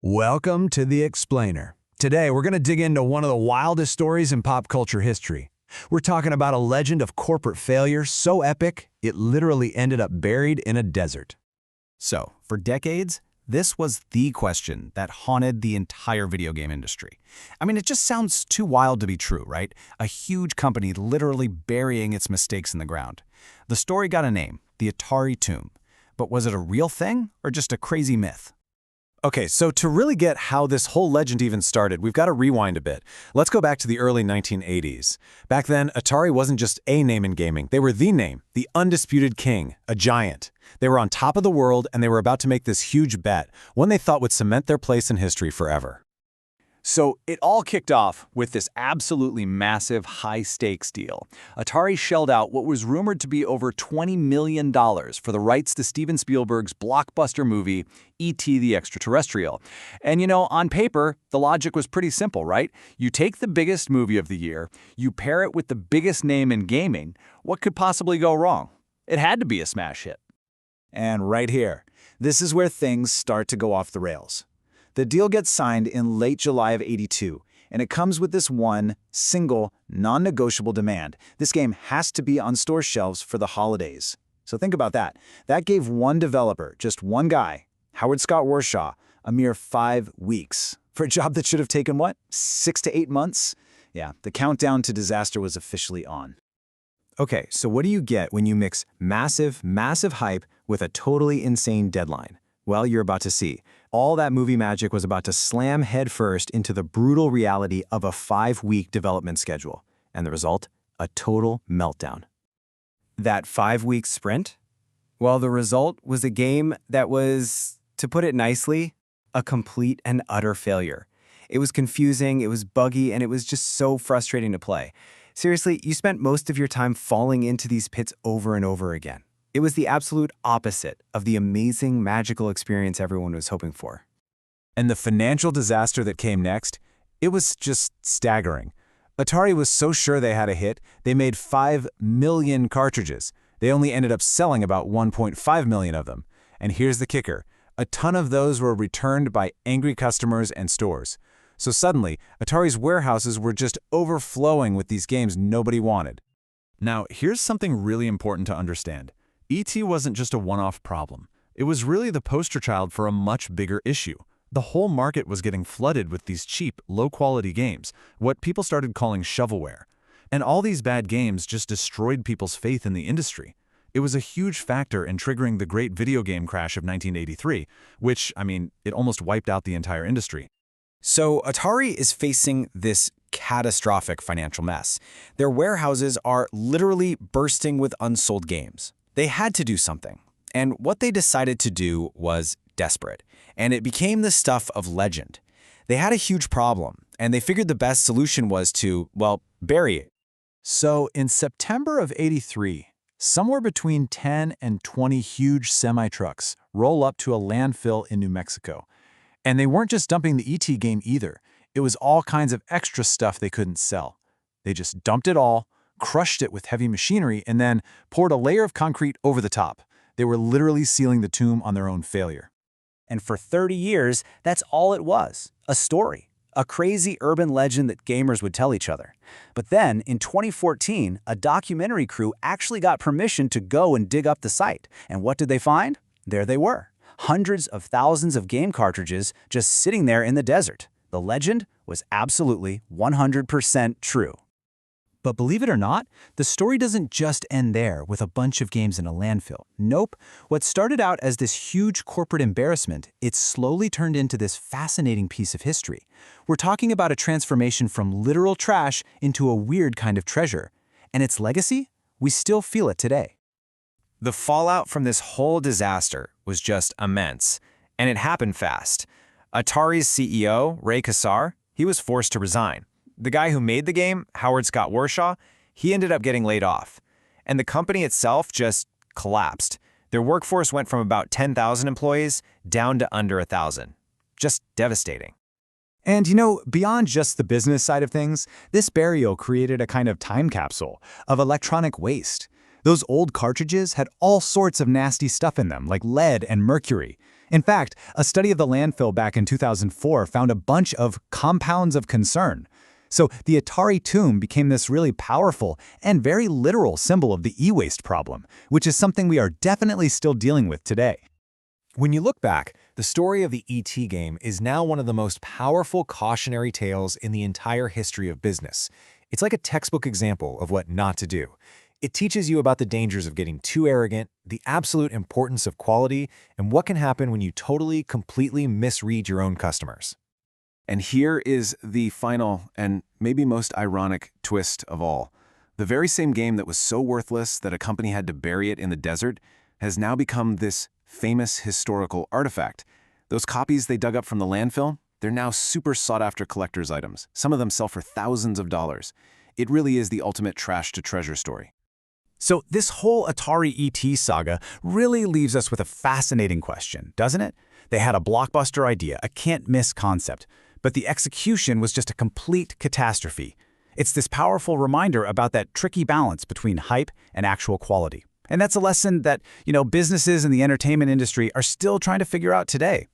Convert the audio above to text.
Welcome to The Explainer. Today, we're going to dig into one of the wildest stories in pop culture history. We're talking about a legend of corporate failure so epic, it literally ended up buried in a desert. So, for decades, this was the question that haunted the entire video game industry. I mean, it just sounds too wild to be true, right? A huge company literally burying its mistakes in the ground. The story got a name, the Atari tomb. But was it a real thing or just a crazy myth? Okay, so to really get how this whole legend even started, we've got to rewind a bit. Let's go back to the early 1980s. Back then, Atari wasn't just a name in gaming. They were the name, the undisputed king, a giant. They were on top of the world, and they were about to make this huge bet, one they thought would cement their place in history forever. So it all kicked off with this absolutely massive high-stakes deal. Atari shelled out what was rumored to be over $20 million for the rights to Steven Spielberg's blockbuster movie, E.T. the Extraterrestrial. And on paper, the logic was pretty simple, right? You take the biggest movie of the year, you pair it with the biggest name in gaming, what could possibly go wrong? It had to be a smash hit. And right here, this is where things start to go off the rails. The deal gets signed in late July of '82, and it comes with this one, single, non-negotiable demand. This game has to be on store shelves for the holidays. So think about that. That gave one developer, just one guy, Howard Scott Warshaw, a mere 5 weeks. For a job that should have taken, 6 to 8 months? Yeah, the countdown to disaster was officially on. Okay, so what do you get when you mix massive hype with a totally insane deadline? Well, you're about to see. All that movie magic was about to slam headfirst into the brutal reality of a 5-week development schedule. And the result? A total meltdown. That 5-week sprint? Well, the result was a game that was, to put it nicely, a complete and utter failure. It was confusing, it was buggy, and it was just so frustrating to play. Seriously, you spent most of your time falling into these pits over and over again. It was the absolute opposite of the amazing, magical experience everyone was hoping for. And the financial disaster that came next, it was just staggering. Atari was so sure they had a hit, they made 5 million cartridges. They only ended up selling about 1.5 million of them. And here's the kicker. A ton of those were returned by angry customers and stores. So suddenly, Atari's warehouses were just overflowing with these games nobody wanted. Now, here's something really important to understand. E.T. wasn't just a one-off problem. It was really the poster child for a much bigger issue. The whole market was getting flooded with these cheap, low-quality games, what people started calling shovelware. And all these bad games just destroyed people's faith in the industry. It was a huge factor in triggering the great video game crash of 1983, which, it almost wiped out the entire industry. So Atari is facing this catastrophic financial mess. Their warehouses are literally bursting with unsold games. They had to do something, and what they decided to do was desperate, and it became the stuff of legend. They had a huge problem, and they figured the best solution was to, bury it. So in September of '83, somewhere between 10 and 20 huge semi-trucks roll up to a landfill in New Mexico. And they weren't just dumping the E.T. game either. It was all kinds of extra stuff they couldn't sell. They just dumped it all, crushed it with heavy machinery, and then poured a layer of concrete over the top. They were literally sealing the tomb on their own failure. And for 30 years, that's all it was, a story, a crazy urban legend that gamers would tell each other. But then, in 2014, a documentary crew actually got permission to go and dig up the site. And what did they find? There they were. Hundreds of thousands of game cartridges just sitting there in the desert. The legend was absolutely 100% true. But believe it or not, the story doesn't just end there with a bunch of games in a landfill. Nope. What started out as this huge corporate embarrassment, it slowly turned into this fascinating piece of history. We're talking about a transformation from literal trash into a weird kind of treasure. And its legacy? We still feel it today. The fallout from this whole disaster was just immense, and it happened fast. Atari's CEO, Ray Kassar, he was forced to resign. The guy who made the game, Howard Scott Warshaw, he ended up getting laid off. And the company itself just collapsed. Their workforce went from about 10,000 employees down to under 1,000. Just devastating. And beyond just the business side of things, this burial created a kind of time capsule of electronic waste. Those old cartridges had all sorts of nasty stuff in them, like lead and mercury. In fact, a study of the landfill back in 2004 found a bunch of compounds of concern. So the Atari tomb became this really powerful and very literal symbol of the e-waste problem, which is something we are definitely still dealing with today. When you look back, the story of the E.T. game is now one of the most powerful cautionary tales in the entire history of business. It's like a textbook example of what not to do. It teaches you about the dangers of getting too arrogant, the absolute importance of quality, and what can happen when you totally, completely misread your own customers. And here is the final and maybe most ironic twist of all. The very same game that was so worthless that a company had to bury it in the desert has now become this famous historical artifact. Those copies they dug up from the landfill, they're now super sought-after collector's items. Some of them sell for thousands of dollars. It really is the ultimate trash-to-treasure story. So this whole Atari ET saga really leaves us with a fascinating question, doesn't it? They had a blockbuster idea, a can't-miss concept, but the execution was just a complete catastrophe. It's this powerful reminder about that tricky balance between hype and actual quality. And that's a lesson that, businesses in the entertainment industry are still trying to figure out today.